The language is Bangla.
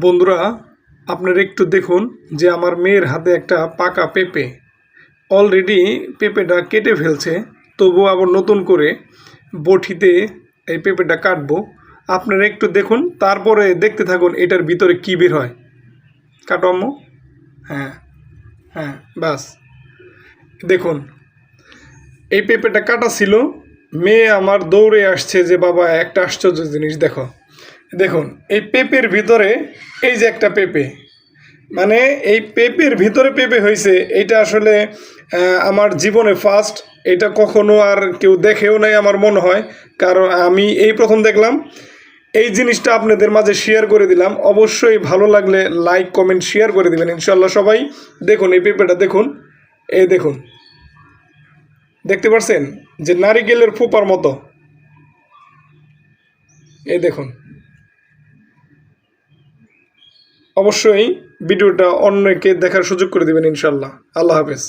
বন্ধুরা, আপনারা একটু দেখুন যে আমার মেয়ের হাতে একটা পাকা পেঁপে। অলরেডি পেঁপেটা কেটে ফেলছে, তবুও আবার নতুন করে বটিতে এই পেঁপেটা কাটবো। আপনারা একটু দেখুন, তারপরে দেখতে থাকুন এটার ভিতরে কী বের হয়। কাটো আম্মু। হ্যাঁ হ্যাঁ, বাস দেখুন, এই পেঁপেটা কাটা ছিল। মেয়ে আমার দৌড়ে আসছে যে বাবা একটা আশ্চর্য জিনিস দেখো। দেখুন এই পেঁপের ভিতরে এই যে একটা পেঁপে, মানে এই পেঁপের ভিতরে পেঁপে হয়েছে, এটা আসলে আমার জীবনে ফার্স্ট। এটা কখনো আর কেউ দেখেও নাই আমার মনে হয়, কারণ আমি এই প্রথম দেখলাম। এই জিনিসটা আপনাদের মাঝে শেয়ার করে দিলাম। অবশ্যই ভালো লাগলে লাইক কমেন্ট শেয়ার করে দেবেন ইনশাল্লাহ সবাই। দেখুন এই পেঁপেটা দেখুন, এই দেখুন, দেখতে পাচ্ছেন যে নারিকেলের ফোঁপার মতো। এই দেখুন, অবশ্যই ভিডিওটা অন্যকে দেখার সুযোগ করে দেবেন ইনশাল্লাহ। আল্লাহ হাফেজ।